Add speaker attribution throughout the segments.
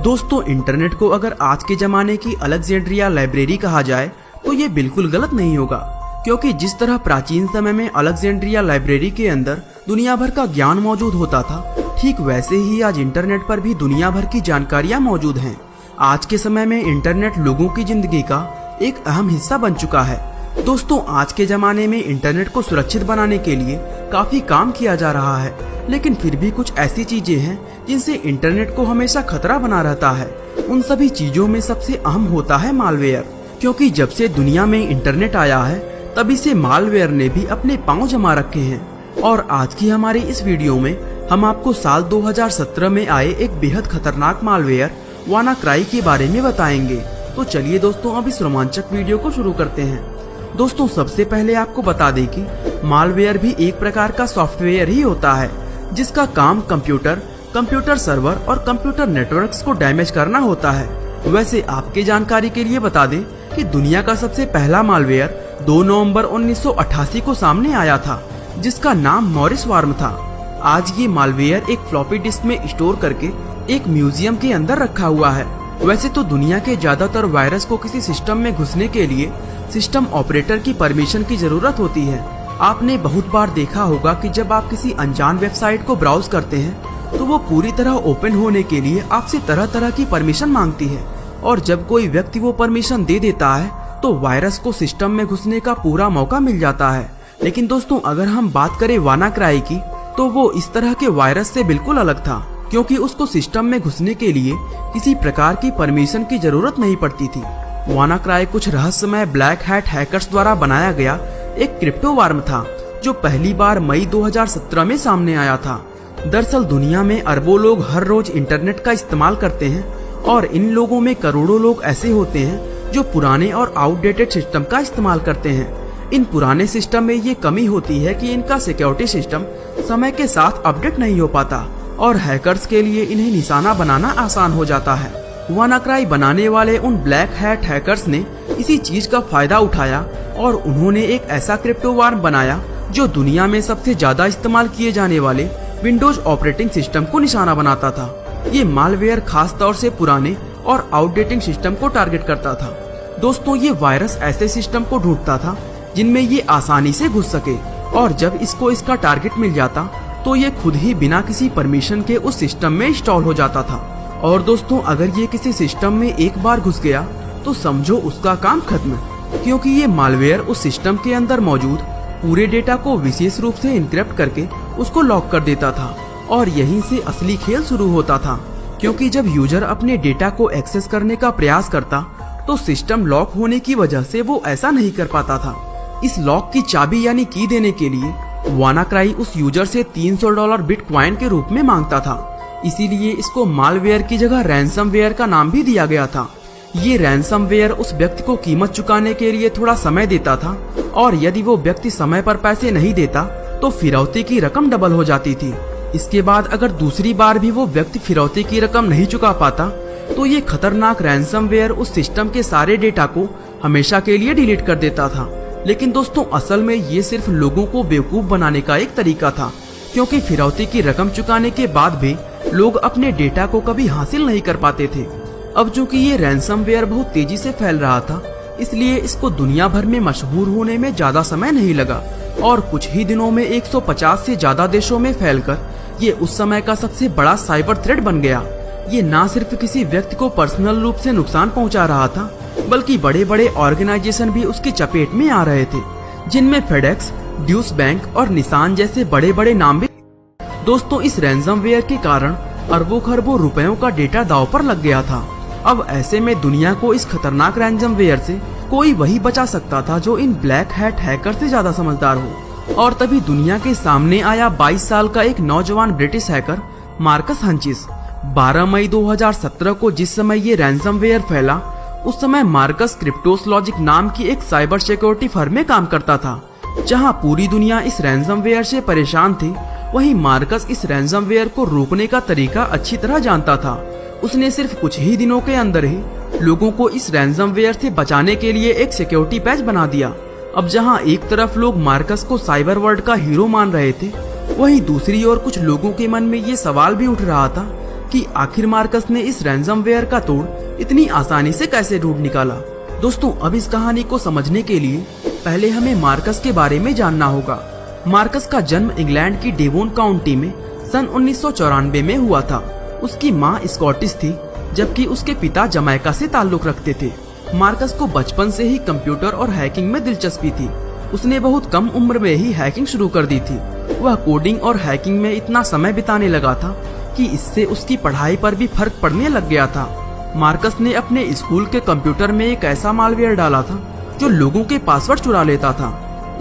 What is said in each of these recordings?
Speaker 1: दोस्तों, इंटरनेट को अगर आज के जमाने की अलेक्जेंड्रिया लाइब्रेरी कहा जाए तो ये बिल्कुल गलत नहीं होगा, क्योंकि जिस तरह प्राचीन समय में अलेक्जेंड्रिया लाइब्रेरी के अंदर दुनिया भर का ज्ञान मौजूद होता था, ठीक वैसे ही आज इंटरनेट पर भी दुनिया भर की जानकारियां मौजूद हैं। आज के समय में इंटरनेट लोगों की जिंदगी का एक अहम हिस्सा बन चुका है। दोस्तों, आज के जमाने में इंटरनेट को सुरक्षित बनाने के लिए काफी काम किया जा रहा है, लेकिन फिर भी कुछ ऐसी चीजें हैं जिनसे इंटरनेट को हमेशा खतरा बना रहता है। उन सभी चीजों में सबसे अहम होता है मालवेयर, क्योंकि जब से दुनिया में इंटरनेट आया है तभी से मालवेयर ने भी अपने पांव जमा रखे हैं। और आज की हमारी इस वीडियो में हम आपको साल 2017 में आए एक बेहद खतरनाक मालवेयर वानाक्राई के बारे में बताएंगे। तो चलिए दोस्तों, अब इस रोमांचक वीडियो को शुरू करते हैं। दोस्तों, सबसे पहले आपको बता दें कि मालवेयर भी एक प्रकार का सॉफ्टवेयर ही होता है, जिसका काम कंप्यूटर सर्वर और कंप्यूटर नेटवर्क्स को डैमेज करना होता है। वैसे आपके जानकारी के लिए बता दें कि दुनिया का सबसे पहला मालवेयर 2 नवंबर 1988 को सामने आया था, जिसका नाम मॉरिस वार्म था। आज ये मालवेयर एक फ्लॉपी डिस्क में स्टोर करके एक म्यूजियम के अंदर रखा हुआ है। वैसे तो दुनिया के ज्यादातर वायरस को किसी सिस्टम में घुसने के लिए सिस्टम ऑपरेटर की परमिशन की जरूरत होती है। आपने बहुत बार देखा होगा कि जब आप किसी अनजान वेबसाइट को ब्राउज करते हैं तो वो पूरी तरह ओपन होने के लिए आपसे तरह तरह की परमिशन मांगती है, और जब कोई व्यक्ति वो परमिशन दे देता है तो वायरस को सिस्टम में घुसने का पूरा मौका मिल जाता है। लेकिन दोस्तों, अगर हम बात करें वानाक्राई की, तो वो इस तरह के वायरस से बिल्कुल अलग था, क्योंकि उसको सिस्टम में घुसने के लिए किसी प्रकार की परमिशन की जरूरत नहीं पड़ती थी। वानाक्राई कुछ रहस्यमय ब्लैक हैट हैकर्स द्वारा बनाया गया एक क्रिप्टो वार्म था, जो पहली बार मई 2017 में सामने आया था। दरअसल दुनिया में अरबों लोग हर रोज इंटरनेट का इस्तेमाल करते हैं, और इन लोगों में करोड़ों लोग ऐसे होते हैं जो पुराने और आउटडेटेड सिस्टम का इस्तेमाल करते हैं। इन पुराने सिस्टम में ये कमी होती है कि इनका सिक्योरिटी सिस्टम समय के साथ अपडेट नहीं हो पाता, और हैकर्स के लिए इन्हें निशाना बनाना आसान हो जाता है। वानाक्राई बनाने वाले उन ब्लैक हैट हैकर्स ने इसी चीज का फायदा उठाया, और उन्होंने एक ऐसा क्रिप्टो वार्म बनाया जो दुनिया में सबसे ज्यादा इस्तेमाल किए जाने वाले विंडोज ऑपरेटिंग सिस्टम को निशाना बनाता था। ये मालवेयर खास तौर से पुराने और आउटडेटिंग सिस्टम को टारगेट करता था। दोस्तों, ये वायरस ऐसे सिस्टम को ढूंढता था जिनमें ये आसानी से घुस सके, और जब इसको इसका टारगेट मिल जाता तो ये खुद ही बिना किसी परमिशन के उस सिस्टम में इंस्टॉल हो जाता था। और दोस्तों, अगर ये किसी सिस्टम में एक बार घुस गया तो समझो उसका काम खत्म, क्योंकि ये मालवेयर उस सिस्टम के अंदर मौजूद पूरे डेटा को विशेष रूप से इनक्रिप्ट करके उसको लॉक कर देता था। और यहीं से असली खेल शुरू होता था, क्योंकि जब यूजर अपने डेटा को एक्सेस करने का प्रयास करता तो सिस्टम लॉक होने की वजह से वो ऐसा नहीं कर पाता था। इस लॉक की चाबी यानी की देने के लिए वानाक्राई उस यूजर से $300 बिटकॉइन के रूप में मांगता था। इसीलिए इसको मालवेयर की जगह रैंसमवेयर का नाम भी दिया गया था। ये रैंसमवेयर उस व्यक्ति को कीमत चुकाने के लिए थोड़ा समय देता था, और यदि वो व्यक्ति समय पर पैसे नहीं देता तो फिरौती की रकम डबल हो जाती थी। इसके बाद अगर दूसरी बार भी वो व्यक्ति फिरौती की रकम नहीं चुका पाता तो ये खतरनाक रैंसमवेयर उस सिस्टम के सारे डेटा को हमेशा के लिए डिलीट कर देता था। लेकिन दोस्तों, असल में ये सिर्फ लोगों को बेवकूफ बनाने का एक तरीका था, क्योंकि फिरौती की रकम चुकाने के बाद भी लोग अपने डेटा को कभी हासिल नहीं कर पाते थे। अब चूंकि ये रैंसमवेयर बहुत तेजी से फैल रहा था, इसलिए इसको दुनिया भर में मशहूर होने में ज्यादा समय नहीं लगा, और कुछ ही दिनों में 150 से ज्यादा देशों में फैलकर ये उस समय का सबसे बड़ा साइबर थ्रेट बन गया। ये न सिर्फ किसी व्यक्ति को पर्सनल रूप से नुकसान पहुंचा रहा था, बल्कि बड़े बड़े ऑर्गेनाइजेशन भी उसकी चपेट में आ रहे थे, जिनमें फेडेक्स, ड्यूस बैंक और निसान जैसे बड़े बड़े नाम भी। दोस्तों, इस रैंसमवेयर के कारण अरबों खरबों रुपयों का डेटा दांव पर लग गया था। अब ऐसे में दुनिया को इस खतरनाक रैंसमवेयर से कोई वही बचा सकता था जो इन ब्लैक हैट हैकर से ज्यादा समझदार हो। और तभी दुनिया के सामने आया 22 साल का एक नौजवान ब्रिटिश हैकर मार्कस हंचिस। 12 मई 2017 को जिस समय ये रैंसमवेयर फैला, उस समय मार्कस क्रिप्टोसलॉजिक नाम की एक साइबर सिक्योरिटी फर्म में काम करता था। जहां पूरी दुनिया इस रैंसमवेयर से परेशान थी, वहीं मार्कस इस रैंसमवेयर को रोकने का तरीका अच्छी तरह जानता था। उसने सिर्फ कुछ ही दिनों के अंदर ही लोगों को इस रैंसमवेयर से बचाने के लिए एक सिक्योरिटी पैच बना दिया। अब जहां एक तरफ लोग मार्कस को साइबर वर्ल्ड का हीरो मान रहे थे, वहीं दूसरी ओर कुछ लोगों के मन में ये सवाल भी उठ रहा था कि आखिर मार्कस ने इस रैंसमवेयर का तोड़ इतनी आसानी से कैसे ढूंढ निकाला। दोस्तों, अब इस कहानी को समझने के लिए पहले हमें मार्कस के बारे में जानना होगा। मार्कस का जन्म इंग्लैंड की डेवोन काउंटी में सन 1994 में हुआ था। उसकी माँ स्कॉटिश थी, जबकि उसके पिता जमैका से ताल्लुक रखते थे। मार्कस को बचपन से ही कंप्यूटर और हैकिंग में दिलचस्पी थी। उसने बहुत कम उम्र में ही हैकिंग शुरू कर दी थी। वह कोडिंग और हैकिंग में इतना समय बिताने लगा था कि इससे उसकी पढ़ाई पर भी फर्क पड़ने लग गया था। मार्कस ने अपने स्कूल के कंप्यूटर में एक ऐसा मालवेयर डाला था जो लोगों के पासवर्ड चुरा लेता था।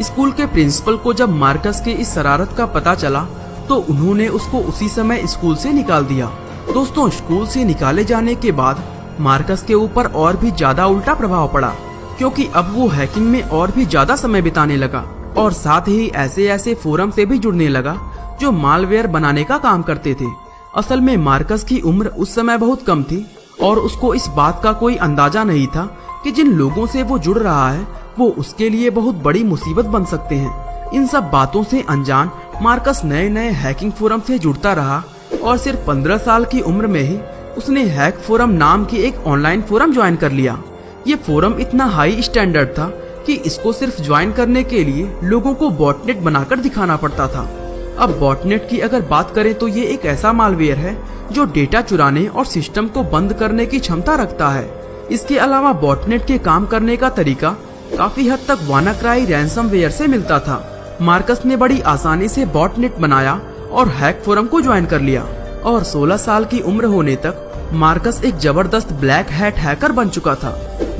Speaker 1: स्कूल के प्रिंसिपल को जब मार्कस के इस शरारत का पता चला तो उन्होंने उसको उसी समय स्कूल से निकाल दिया। दोस्तों, स्कूल से निकाले जाने के बाद मार्कस के ऊपर और भी ज्यादा उल्टा प्रभाव पड़ा, क्योंकि अब वो हैकिंग में और भी ज्यादा समय बिताने लगा और साथ ही ऐसे ऐसे फोरम से भी जुड़ने लगा जो मालवेयर बनाने का काम करते थे। असल में मार्कस की उम्र उस समय बहुत कम थी और उसको इस बात का कोई अंदाजा नहीं था कि जिन लोगों से वो जुड़ रहा है वो उसके लिए बहुत बड़ी मुसीबत बन सकते हैं। इन सब बातों से अनजान मार्कस नए नए हैकिंग फोरम से जुड़ता रहा और सिर्फ 15 साल की उम्र में ही उसने हैक फोरम नाम की एक ऑनलाइन फोरम ज्वाइन कर लिया। ये फोरम इतना हाई स्टैंडर्ड था कि इसको सिर्फ ज्वाइन करने के लिए लोगों को बॉटनेट बनाकर दिखाना पड़ता था। अब बॉटनेट की अगर बात करें तो ये एक ऐसा मालवेयर है जो डेटा चुराने और सिस्टम को बंद करने की क्षमता रखता है। इसके अलावा बॉटनेट के काम करने का तरीका काफी हद तक वानाक्राई रैंसमवेयर से मिलता था। मार्कस ने बड़ी आसानी से बॉटनेट बनाया और हैक फोरम को ज्वाइन कर लिया और 16 साल की उम्र होने तक मार्कस एक जबरदस्त ब्लैक हैट हैकर बन चुका था।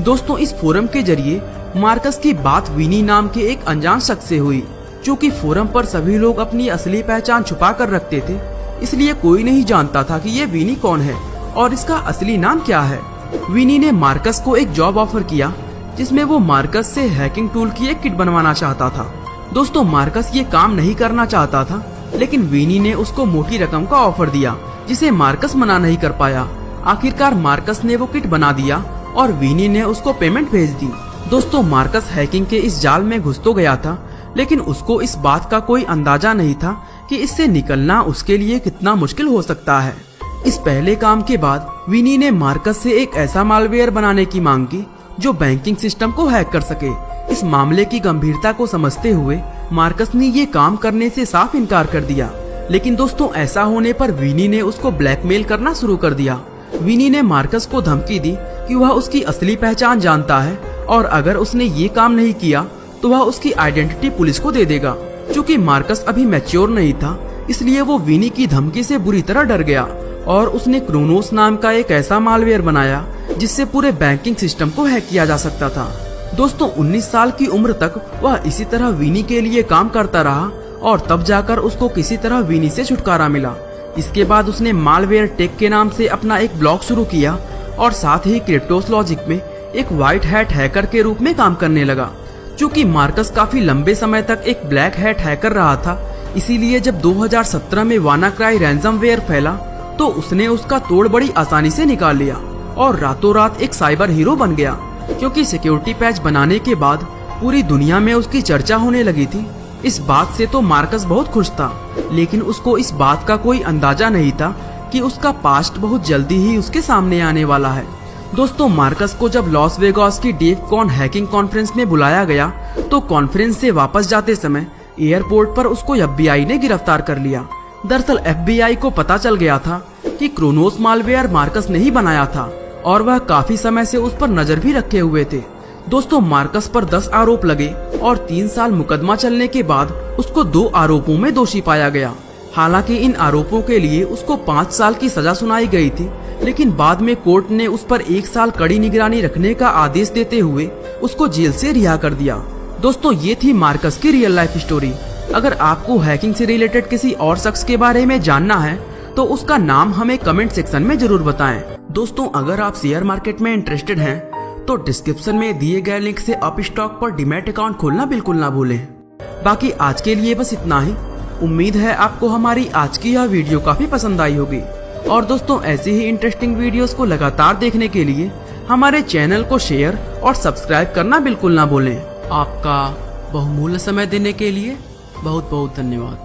Speaker 1: दोस्तों, इस फोरम के जरिए मार्कस की बात विनी नाम के एक अनजान शख्स से हुई। चूँकि फोरम पर सभी लोग अपनी असली पहचान छुपा कर रखते थे, इसलिए कोई नहीं जानता था कि ये विनी कौन है और इसका असली नाम क्या है। विनी ने मार्कस को एक जॉब ऑफर किया जिसमें वो मार्कस से हैकिंग टूल की एक किट बनवाना चाहता था। दोस्तों, मार्कस ये काम नहीं करना चाहता था, लेकिन विनी ने उसको मोटी रकम का ऑफर दिया जिसे मार्कस मना नहीं कर पाया। आखिरकार मार्कस ने वो किट बना दिया और विनी ने उसको पेमेंट भेज दी। दोस्तों, मार्कस हैकिंग के इस जाल में घुस तो गया था, लेकिन उसको इस बात का कोई अंदाजा नहीं था कि इससे निकलना उसके लिए कितना मुश्किल हो सकता है। इस पहले काम के बाद विनी ने मार्कस से एक ऐसा मालवेयर बनाने की मांग की जो बैंकिंग सिस्टम को हैक कर सके। इस मामले की गंभीरता को समझते हुए मार्कस ने ये काम करने से साफ इनकार कर दिया। लेकिन दोस्तों, ऐसा होने पर विनी ने उसको ब्लैकमेल करना शुरू कर दिया। विनी ने मार्कस को धमकी दी कि वह उसकी असली पहचान जानता है और अगर उसने ये काम नहीं किया तो वह उसकी आइडेंटिटी पुलिस को दे देगा। चूँकि मार्कस अभी मैच्योर नहीं था, इसलिए वो विनी की धमकी से बुरी तरह डर गया और उसने क्रोनोस नाम का एक ऐसा मालवेयर बनाया जिससे पूरे बैंकिंग सिस्टम को हैक किया जा सकता था। दोस्तों, 19 साल की उम्र तक वह इसी तरह विनी के लिए काम करता रहा और तब जाकर उसको किसी तरह विनी से छुटकारा मिला। इसके बाद उसने मालवेयर टेक के नाम से अपना एक ब्लॉग शुरू किया और साथ ही क्रिप्टोलॉजिक में एक व्हाइट हैट हैकर के रूप में काम करने लगा। चूँकि मार्कस काफी लंबे समय तक एक ब्लैक हैट हैकर रहा था, इसीलिए जब 2017 में वानाक्राई रैंसमवेयर फैला तो उसने उसका तोड़ बड़ी आसानी से निकाल लिया और रातों रात एक साइबर हीरो बन गया। क्योंकि सिक्योरिटी पैच बनाने के बाद पूरी दुनिया में उसकी चर्चा होने लगी थी। इस बात से तो मार्कस बहुत खुश था, लेकिन उसको इस बात का कोई अंदाजा नहीं था कि उसका पास्ट बहुत जल्दी ही उसके सामने आने वाला है। दोस्तों, मार्कस को जब लॉस वेगास की डेवकॉन हैकिंग कॉन्फ्रेंस में बुलाया गया तो कॉन्फ्रेंस से वापस जाते समय एयरपोर्ट पर उसको FBI ने गिरफ्तार कर लिया। दरअसल FBI को पता चल गया था कि क्रोनोस मालवेयर मार्कस ने ही बनाया था और वह काफी समय से उस पर नजर भी रखे हुए थे। दोस्तों, मार्कस पर 10 आरोप लगे और 3 साल मुकदमा चलने के बाद उसको 2 आरोपों में दोषी पाया गया। हालांकि इन आरोपों के लिए उसको 5 साल की सजा सुनाई गई थी, लेकिन बाद में कोर्ट ने उस पर 1 साल कड़ी निगरानी रखने का आदेश देते हुए उसको जेल से रिहा कर दिया। दोस्तों, ये थी मार्कस की रियल लाइफ स्टोरी। अगर आपको हैकिंग से रिलेटेड किसी और शख्स के बारे में जानना है तो उसका नाम हमें कमेंट सेक्शन में जरूर बताएं। दोस्तों, अगर आप शेयर मार्केट में इंटरेस्टेड हैं तो डिस्क्रिप्शन में दिए गए लिंक से अपस्टॉक पर डीमैट अकाउंट खोलना बिल्कुल ना भूलें। बाकी आज के लिए बस इतना ही। उम्मीद है आपको हमारी आज की यह वीडियो काफी पसंद आई होगी। और दोस्तों, ऐसी ही इंटरेस्टिंग वीडियोस को लगातार देखने के लिए हमारे चैनल को शेयर और सब्सक्राइब करना बिल्कुल ना भूलें। आपका बहुमूल्य समय देने के लिए बहुत बहुत धन्यवाद।